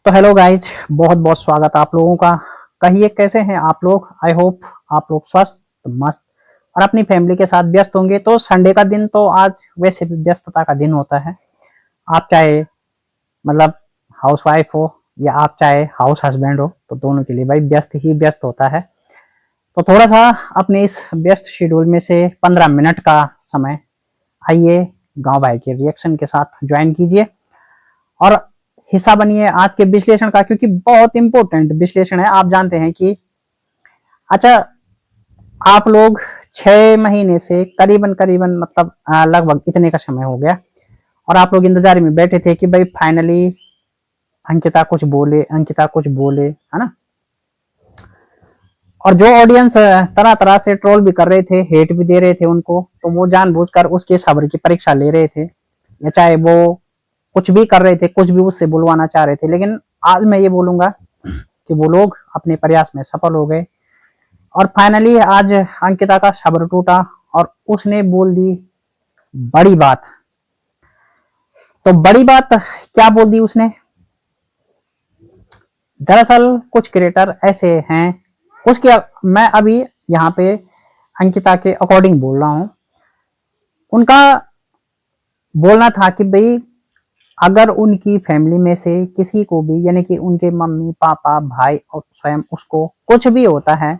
तो hello guys, बहुत बहुत स्वागत आप लोगों का। कहिए कैसे हैं आप लोग। आई होप आप लोग स्वस्थ मस्त और अपनी फैमिली के साथ व्यस्त होंगे। तो संडे का दिन तो आज वैसे भी व्यस्तता का दिन होता है। आप चाहे मतलब हाउस वाइफ हो या आप चाहे हाउस हस्बैंड हो, तो दोनों के लिए भाई व्यस्त ही व्यस्त होता है। तो थोड़ा सा अपने इस व्यस्त शेड्यूल में से 15 मिनट का समय आइए गांव भाई के रिएक्शन के साथ ज्वाइन कीजिए और हिस्सा बनिए आज के विश्लेषण का, क्योंकि बहुत इंपॉर्टेंट विश्लेषण है। आप जानते हैं कि अच्छा, आप लोग 6 महीने से करीबन करीबन मतलब लगभग इतने का समय हो गया और आप लोग इंतजार में बैठे थे कि भाई फाइनली अंकिता कुछ बोले, अंकिता कुछ बोले, है ना। और जो ऑडियंस तरह तरह से ट्रोल भी कर रहे थे, हेट भी दे रहे थे उनको, तो वो जानबूझकर उसके सब्र की परीक्षा ले रहे थे, या चाहे वो कुछ भी कर रहे थे, कुछ भी उससे बुलवाना चाह रहे थे। लेकिन आज मैं ये बोलूंगा कि वो लोग अपने प्रयास में सफल हो गए और फाइनली आज अंकिता का सब्र टूटा और उसने बोल दी बड़ी बात। तो बड़ी बात क्या बोल दी उसने। दरअसल कुछ क्रिएटर ऐसे हैं, उसके मैं अभी यहाँ पे अंकिता के अकॉर्डिंग बोल रहा हूँ। उनका बोलना था कि भाई अगर उनकी फैमिली में से किसी को भी, यानी कि उनके मम्मी पापा भाई और स्वयं उसको कुछ भी होता है,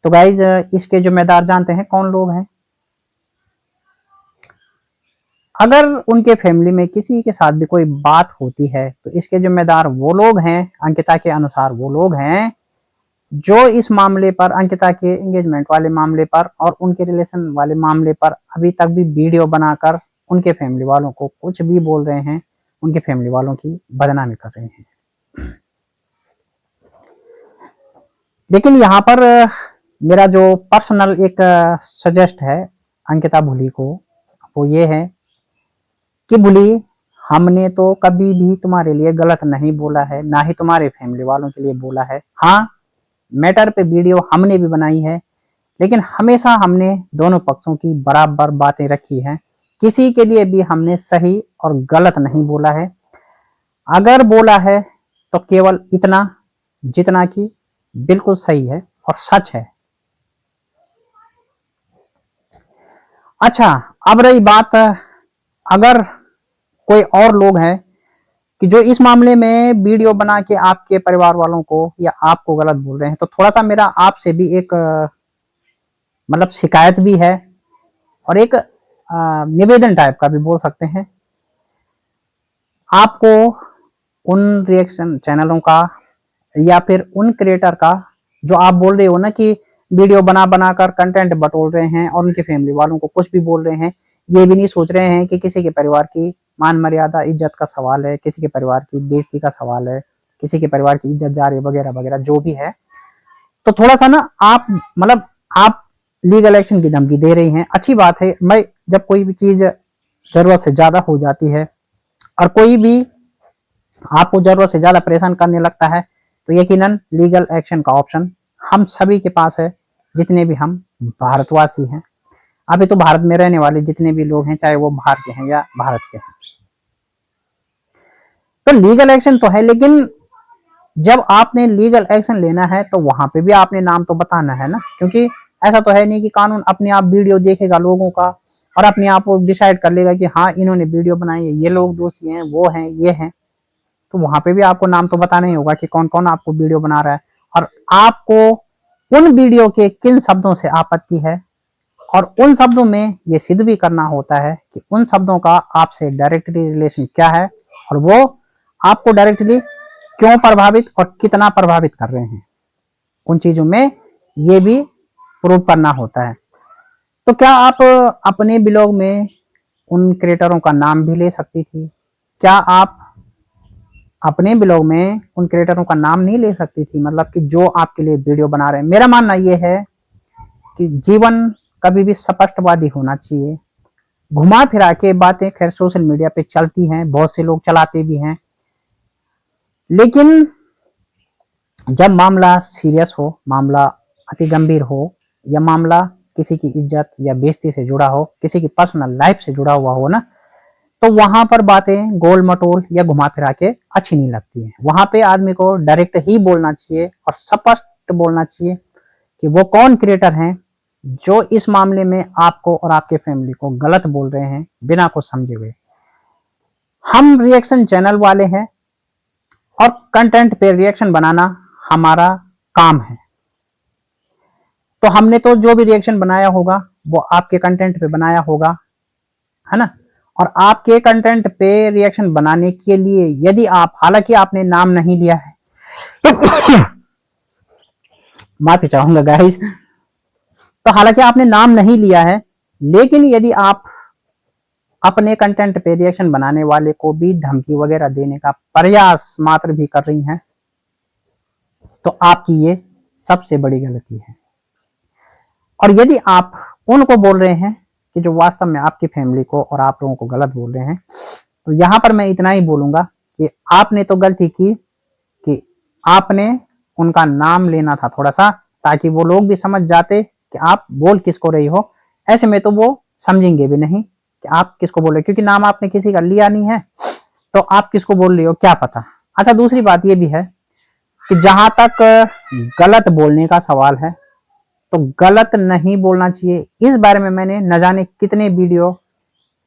तो गाइज इसके जिम्मेदार जानते हैं कौन लोग हैं। अगर उनके फैमिली में किसी के साथ भी कोई बात होती है तो इसके जिम्मेदार वो लोग हैं, अंकिता के अनुसार वो लोग हैं जो इस मामले पर, अंकिता के एंगेजमेंट वाले मामले पर और उनके रिलेशन वाले मामले पर अभी तक भी वीडियो बनाकर उनके फैमिली वालों को कुछ भी बोल रहे हैं, उनके फैमिली वालों की बदनामी कर रहे हैं। लेकिन यहाँ पर मेरा जो पर्सनल एक सजेस्ट है अंकिता भुली को, वो ये है कि भुली, हमने तो कभी भी तुम्हारे लिए गलत नहीं बोला है, ना ही तुम्हारे फैमिली वालों के लिए बोला है। हाँ, मैटर पे वीडियो हमने भी बनाई है, लेकिन हमेशा हमने दोनों पक्षों की बराबर बातें रखी हैं। किसी के लिए भी हमने सही और गलत नहीं बोला है। अगर बोला है तो केवल इतना जितना कि बिल्कुल सही है और सच है। अच्छा, अब रही बात, अगर कोई और लोग हैं कि जो इस मामले में वीडियो बना के आपके परिवार वालों को या आपको गलत बोल रहे हैं, तो थोड़ा सा मेरा आपसे भी एक मतलब शिकायत भी है और एक निवेदन टाइप का भी बोल सकते हैं। आपको उन रिएक्शन चैनलों का या फिर उन क्रिएटर का, जो आप बोल रहे हो ना कि वीडियो बना बना कर कंटेंट बटोर रहे हैं और उनके फैमिली वालों को कुछ भी बोल रहे हैं, ये भी नहीं सोच रहे हैं कि किसी के परिवार की मान मर्यादा इज्जत का सवाल है, किसी के परिवार की बेइज्जती का सवाल है, किसी के परिवार की इज्जत जा रही है वगैरह वगैरह जो भी है। तो थोड़ा सा ना आप मतलब आप लीगल एक्शन की धमकी दे रही हैं। अच्छी बात है, मैं जब कोई भी चीज जरूरत से ज्यादा हो जाती है और कोई भी आपको जरूरत से ज्यादा परेशान करने लगता है, तो यकीनन लीगल एक्शन का ऑप्शन हम सभी के पास है, जितने भी हम भारतवासी हैं। अभी तो भारत में रहने वाले जितने भी लोग हैं, चाहे वो बाहर के हैं या भारत के हैं, तो लीगल एक्शन तो है। लेकिन जब आपने लीगल एक्शन लेना है तो वहां पे भी आपने नाम तो बताना है ना, क्योंकि ऐसा तो है नहीं कि कानून अपने आप वीडियो देखेगा लोगों का और अपने आप वो डिसाइड कर लेगा कि हाँ इन्होंने वीडियो बनाई है, ये लोग दोषी हैं, वो हैं, ये हैं। तो वहां पे भी आपको नाम तो बताना ही होगा कि कौन कौन आपको वीडियो बना रहा है और आपको उन वीडियो के किन शब्दों से आपत्ति है, और उन शब्दों में ये सिद्ध भी करना होता है कि उन शब्दों का आपसे डायरेक्टली रिलेशन क्या है और वो आपको डायरेक्टली क्यों प्रभावित और कितना प्रभावित कर रहे हैं। उन चीजों में ये भी प्रूव करना होता है। तो क्या आप अपने ब्लॉग में उन क्रिएटरों का नाम भी ले सकती थी? क्या आप अपने ब्लॉग में उन क्रिएटरों का नाम नहीं ले सकती थी, मतलब कि जो आपके लिए वीडियो बना रहे हैं? मेरा मानना यह है कि जीवन कभी भी स्पष्टवादी होना चाहिए। घुमा फिरा के बातें खैर सोशल मीडिया पे चलती हैं, बहुत से लोग चलाते भी हैं, लेकिन जब मामला सीरियस हो, मामला अति गंभीर हो, या मामला किसी की इज्जत या बेइज्जती से जुड़ा हो, किसी की पर्सनल लाइफ से जुड़ा हुआ हो ना, तो वहां पर बातें गोल मटोल या घुमा फिरा के अच्छी नहीं लगती है। वहां पे आदमी को डायरेक्ट ही बोलना चाहिए और स्पष्ट बोलना चाहिए कि वो कौन क्रिएटर हैं जो इस मामले में आपको और आपके फैमिली को गलत बोल रहे हैं बिना कुछ समझे हुए। हम रिएक्शन चैनल वाले हैं और कंटेंट पे रिएक्शन बनाना हमारा काम है। तो हमने तो जो भी रिएक्शन बनाया होगा वो आपके कंटेंट पे बनाया होगा, है ना। और आपके कंटेंट पे रिएक्शन बनाने के लिए यदि आप, हालांकि आपने नाम नहीं लिया है माफी चाहूंगा गाइस, तो हालांकि आपने नाम नहीं लिया है, लेकिन यदि आप अपने कंटेंट पे रिएक्शन बनाने वाले को भी धमकी वगैरह देने का प्रयास मात्र भी कर रही हैं तो आपकी ये सबसे बड़ी गलती है। और यदि आप उनको बोल रहे हैं कि जो वास्तव में आपकी फैमिली को और आप लोगों को गलत बोल रहे हैं, तो यहां पर मैं इतना ही बोलूंगा कि आपने तो गलती की कि आपने उनका नाम लेना था थोड़ा सा, ताकि वो लोग भी समझ जाते कि आप बोल किसको रही हो। ऐसे में तो वो समझेंगे भी नहीं कि आप किसको बोल रहे हो, क्योंकि नाम आपने किसी का लिया नहीं है तो आप किसको बोल रही हो क्या पता। अच्छा, दूसरी बात ये भी है कि जहां तक गलत बोलने का सवाल है तो गलत नहीं बोलना चाहिए। इस बारे में मैंने न जाने कितने वीडियो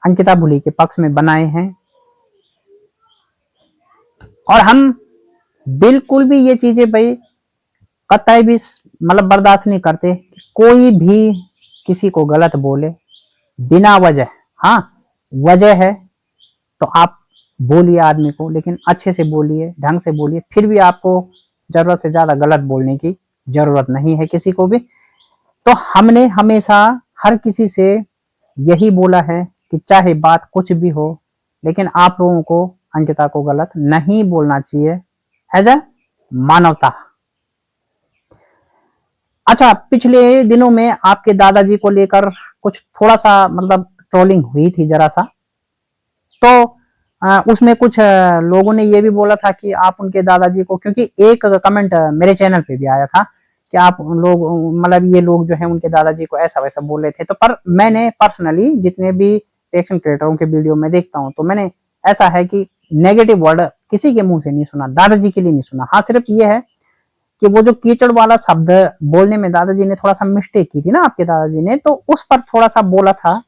अंकिता भूली के पक्ष में बनाए हैं और हम बिल्कुल भी ये चीजें भाई कतई भी मतलब बर्दाश्त नहीं करते कि कोई भी किसी को गलत बोले बिना वजह। हाँ, वजह है तो आप बोलिए आदमी को, लेकिन अच्छे से बोलिए, ढंग से बोलिए। फिर भी आपको जरूरत से ज्यादा गलत बोलने की जरूरत नहीं है किसी को भी। तो हमने हमेशा हर किसी से यही बोला है कि चाहे बात कुछ भी हो, लेकिन आप लोगों को अंकिता को गलत नहीं बोलना चाहिए एज ए मानवता। अच्छा, पिछले दिनों में आपके दादाजी को लेकर कुछ थोड़ा सा मतलब ट्रोलिंग हुई थी जरा सा, तो उसमें कुछ लोगों ने ये भी बोला था कि आप उनके दादाजी को, क्योंकि एक कमेंट मेरे चैनल पे भी आया था कि आप लोग मतलब ये लोग जो है उनके दादाजी को ऐसा वैसा बोल रहे थे। तो पर मैंने पर्सनली जितने भी रिएक्शन क्रिएटरों के वीडियो में देखता हूँ तो मैंने ऐसा है कि नेगेटिव वर्ड किसी के मुंह से नहीं सुना, दादाजी के लिए नहीं सुना। हाँ, सिर्फ ये है कि वो जो कीचड़ वाला शब्द बोलने में दादाजी ने थोड़ा सा मिस्टेक की थी ना आपके दादाजी ने, तो उस पर थोड़ा सा बोला था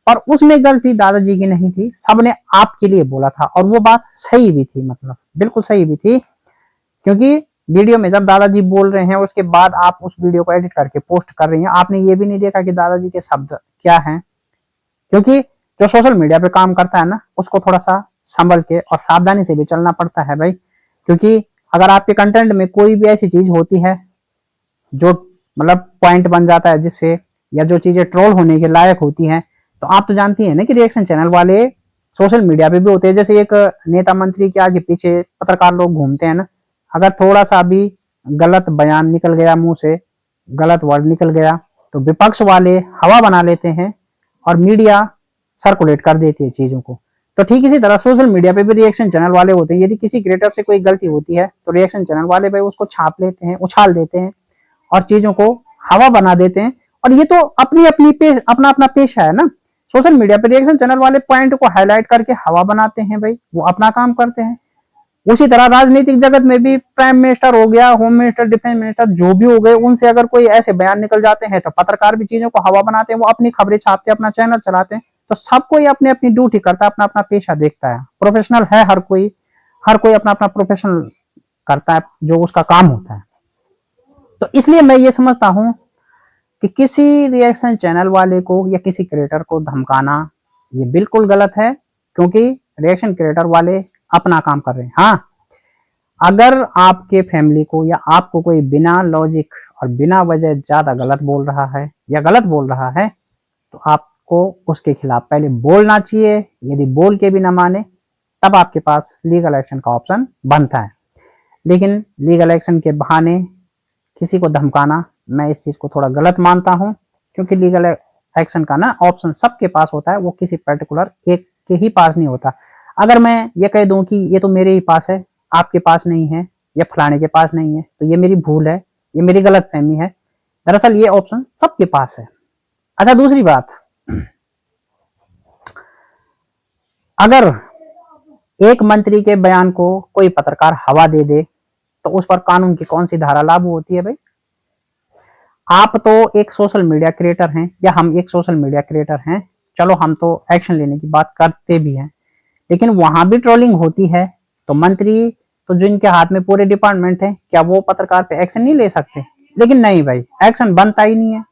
और उसमें गलती दादाजी की नहीं थी, सबने आपके लिए बोला था और वो बात सही भी थी, मतलब बिल्कुल सही भी थी। क्योंकि वीडियो में जब दादाजी बोल रहे हैं उसके बाद आप उस वीडियो को एडिट करके पोस्ट कर रही हैं, आपने ये भी नहीं देखा कि दादाजी के शब्द क्या हैं। क्योंकि जो सोशल मीडिया पे काम करता है ना उसको थोड़ा सा संभल के और सावधानी से भी चलना पड़ता है भाई। क्योंकि अगर आपके कंटेंट में कोई भी ऐसी चीज होती है जो मतलब पॉइंट बन जाता है जिससे, या जो चीजें ट्रोल होने के लायक होती हैं, तो आप तो जानती है ना कि रिएक्शन चैनल वाले सोशल मीडिया पे भी होते हैं। जैसे एक नेता मंत्री के आगे पीछे पत्रकार लोग घूमते हैं ना, अगर थोड़ा सा भी गलत बयान निकल गया मुंह से, गलत वर्ड निकल गया, तो विपक्ष वाले हवा बना लेते हैं और मीडिया सर्कुलेट कर देती है चीजों को। तो ठीक इसी तरह सोशल मीडिया पे भी रिएक्शन चैनल वाले होते हैं। यदि किसी क्रिएटर से कोई गलती होती है तो रिएक्शन चैनल वाले भाई उसको छाप लेते हैं, उछाल देते हैं और चीजों को हवा बना देते हैं। और ये तो अपनी अपनी अपना अपना पेशा है ना। सोशल मीडिया पे रिएक्शन चैनल वाले पॉइंट को हाईलाइट करके हवा बनाते हैं भाई, वो अपना काम करते हैं। उसी तरह राजनीतिक जगत में भी प्राइम मिनिस्टर हो गया, होम मिनिस्टर, डिफेंस मिनिस्टर, जो भी हो गए, उनसे अगर कोई ऐसे बयान निकल जाते हैं तो पत्रकार भी चीजों को हवा बनाते हैं, वो अपनी खबरें छापते हैं, अपना चैनल चलाते हैं। तो सब कोई अपनी अपनी ड्यूटी करता है, अपना अपना पेशा देखता है, प्रोफेशनल है हर कोई, हर कोई अपना अपना प्रोफेशनल करता है जो उसका काम होता है। तो इसलिए मैं ये समझता हूं कि किसी रिएक्शन चैनल वाले को या किसी क्रिएटर को धमकाना ये बिल्कुल गलत है, क्योंकि रिएक्शन क्रिएटर वाले अपना काम कर रहे हैं। हाँ, अगर आपके फैमिली को या आपको कोई बिना लॉजिक और बिना वजह ज्यादा गलत बोल रहा है या गलत बोल रहा है तो आपको उसके खिलाफ पहले बोलना चाहिए। यदि बोल के भी ना माने तब आपके पास लीगल एक्शन का ऑप्शन बनता है। लेकिन लीगल एक्शन के बहाने किसी को धमकाना, मैं इस चीज को थोड़ा गलत मानता हूं, क्योंकि लीगल एक्शन का ना ऑप्शन सबके पास होता है, वो किसी पर्टिकुलर एक के ही पास नहीं होता। अगर मैं ये कह दूं कि ये तो मेरे ही पास है, आपके पास नहीं है, या फलाने के पास नहीं है, तो ये मेरी भूल है, ये मेरी गलत फहमी है। दरअसल ये ऑप्शन सबके पास है। अच्छा, दूसरी बात, अगर एक मंत्री के बयान को कोई पत्रकार हवा दे दे तो उस पर कानून की कौन सी धारा लागू होती है भाई? आप तो एक सोशल मीडिया क्रिएटर हैं, या हम एक सोशल मीडिया क्रिएटर हैं, चलो हम तो एक्शन लेने की बात करते भी हैं, लेकिन वहां भी ट्रोलिंग होती है। तो मंत्री तो जिनके हाथ में पूरे डिपार्टमेंट है, क्या वो पत्रकार पे एक्शन नहीं ले सकते? लेकिन नहीं भाई, एक्शन बनता ही नहीं है।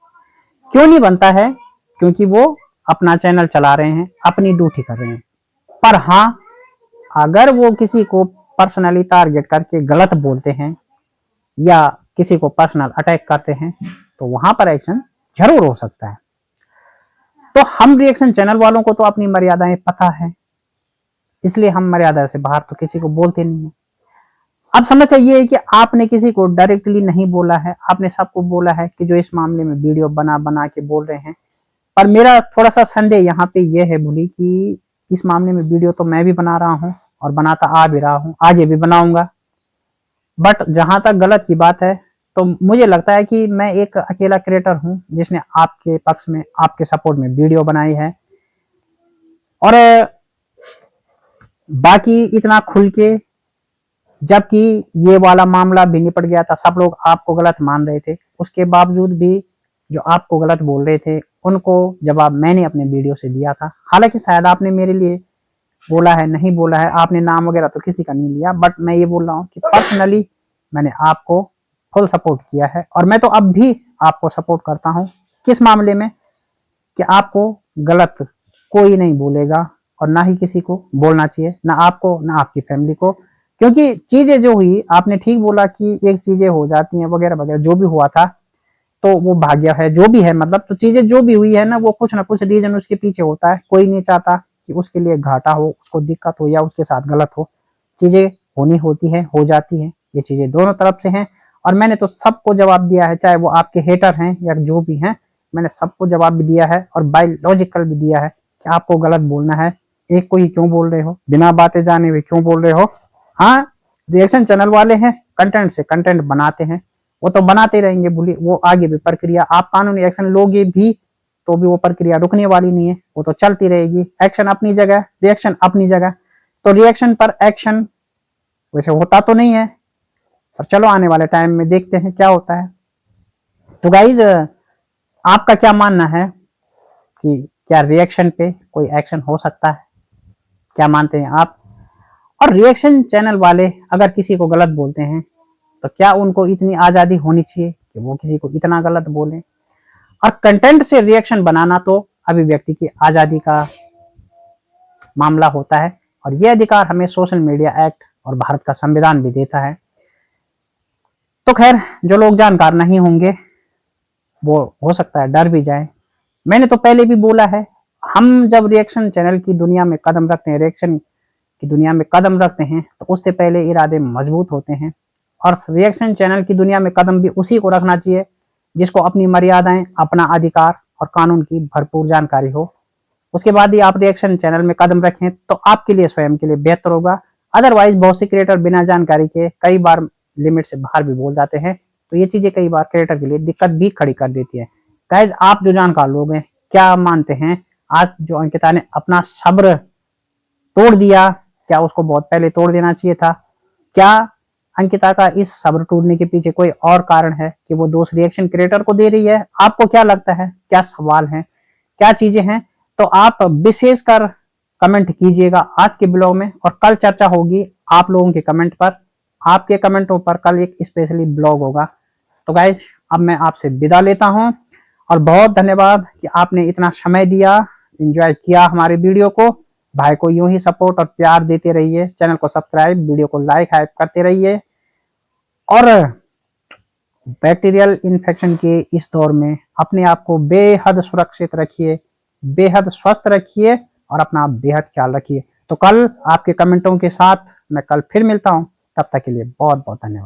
क्यों नहीं बनता है? क्योंकि वो अपना चैनल चला रहे हैं, अपनी ड्यूटी कर रहे हैं। पर हाँ, अगर वो किसी को पर्सनली टारगेट करके गलत बोलते हैं या किसी को पर्सनल अटैक करते हैं तो वहां पर एक्शन जरूर हो सकता है। तो हम रिएक्शन चैनल वालों को तो अपनी मर्यादाएं पता है, इसलिए हम मर्यादा से बाहर तो किसी को बोलते नहीं है। अब समस्या ये है कि आपने किसी को डायरेक्टली नहीं बोला है, आपने सबको बोला है कि जो इस मामले में वीडियो बना बना के बोल रहे हैं। पर मेरा थोड़ा सा संदेह यहाँ पे ये है भूली कि इस मामले में वीडियो तो मैं भी बना रहा हूँ और बनाता आ भी रहा हूँ, आगे भी बनाऊंगा। बट जहां तक गलत की बात है तो मुझे लगता है कि मैं एक अकेला क्रिएटर हूं जिसने आपके पक्ष में, आपके सपोर्ट में वीडियो बनाई है। और बाकी इतना खुल के, जबकि ये वाला मामला भी निपट गया था, सब लोग आपको गलत मान रहे थे, उसके बावजूद भी जो आपको गलत बोल रहे थे उनको जवाब मैंने अपने वीडियो से दिया था। हालांकि शायद आपने मेरे लिए बोला है, नहीं बोला है, आपने नाम वगैरह तो किसी का नहीं लिया, बट मैं ये बोल रहा हूँ कि पर्सनली मैंने आपको फुल सपोर्ट किया है। और मैं तो अब भी आपको सपोर्ट करता हूँ। किस मामले में? कि आपको गलत कोई नहीं बोलेगा और ना ही किसी को बोलना चाहिए, ना आपको ना आपकी फैमिली को। क्योंकि चीजें जो हुई, आपने ठीक बोला कि एक चीजें हो जाती हैं वगैरह वगैरह, जो भी हुआ था तो वो भाग्य है, जो भी है मतलब। तो चीजें जो भी हुई है ना, वो कुछ ना कुछ रीजन उसके पीछे होता है। कोई नहीं चाहता कि उसके लिए घाटा हो, उसको दिक्कत हो या उसके साथ गलत हो। चीजें होनी होती है, हो जाती है, ये चीजें दोनों तरफ से हैं। और मैंने तो सबको जवाब दिया है, चाहे वो आपके हेटर हैं या जो भी हैं, मैंने सबको जवाब भी दिया है और बायोलॉजिकल भी दिया है कि आपको गलत बोलना है, एक को ही क्यों बोल रहे हो, बिना बातें जाने हुए क्यों बोल रहे हो। हाँ, रिएक्शन चैनल वाले हैं, कंटेंट से कंटेंट बनाते हैं, वो तो बनाते रहेंगे, भूलिए, वो आगे भी प्रक्रिया, आप कानूनी एक्शन लोगे भी तो भी वो प्रक्रिया रुकने वाली नहीं है, वो तो चलती रहेगी। एक्शन अपनी जगह, रिएक्शन अपनी जगह। तो रिएक्शन पर एक्शन वैसे होता तो नहीं है, पर चलो आने वाले टाइम में देखते हैं क्या होता है। तो गाइज, आपका क्या मानना है कि क्या रिएक्शन पे कोई एक्शन हो सकता है? क्या मानते हैं आप? और रिएक्शन चैनल वाले अगर किसी को गलत बोलते हैं तो क्या उनको इतनी आजादी होनी चाहिए कि वो किसी को इतना गलत बोले? और कंटेंट से रिएक्शन बनाना तो अभिव्यक्ति की आजादी का मामला होता है, और यह अधिकार हमें सोशल मीडिया एक्ट और भारत का संविधान भी देता है। तो खैर, जो लोग जानकार नहीं होंगे वो हो सकता है डर भी जाए। मैंने तो पहले भी बोला है, हम जब रिएक्शन चैनल की दुनिया में कदम रखते हैं, रिएक्शन की दुनिया में कदम रखते हैं, तो उससे पहले इरादे मजबूत होते हैं। और रिएक्शन चैनल की दुनिया में कदम भी उसी को रखना चाहिए जिसको अपनी मर्यादाएं, अपना अधिकार और कानून की भरपूर जानकारी हो। उसके बाद ही आप रिएक्शन चैनल में कदम रखें तो आपके लिए, स्वयं के लिए बेहतर होगा। अदरवाइज बहुत से क्रिएटर बिना जानकारी के कई बार लिमिट से बाहर भी बोल जाते हैं, तो ये चीजें कई बार क्रिएटर के लिए दिक्कत भी खड़ी कर देती है। गाइज, आप जो जानकार लोग हैं, क्या मानते हैं आज जो अंकिता ने अपना सब्र तोड़ दिया, क्या उसको बहुत पहले तोड़ देना चाहिए था? क्या अंकिता का इस सब्र टूटने के पीछे कोई और कारण है कि वो दोस्त रिएक्शन क्रिएटर को दे रही है? आपको क्या लगता है? क्या सवाल है, क्या चीजें हैं? तो आप विशेषकर कमेंट कीजिएगा आज के ब्लॉग में, और कल चर्चा होगी आप लोगों के कमेंट पर। आपके कमेंटों पर कल एक स्पेशली ब्लॉग होगा। तो गाइज, अब मैं आपसे विदा लेता हूं, और बहुत धन्यवाद कि आपने इतना समय दिया, एंजॉय किया हमारे वीडियो को। भाई को यूं ही सपोर्ट और प्यार देते रहिए, चैनल को सब्सक्राइब, वीडियो को लाइक हाइप करते रहिए। और बैक्टीरियल इन्फेक्शन के इस दौर में अपने आप को बेहद सुरक्षित रखिए, बेहद स्वस्थ रखिए और अपना बेहद ख्याल रखिए। तो कल आपके कमेंटों के साथ मैं कल फिर मिलता हूं, तब तक के लिए बहुत बहुत धन्यवाद।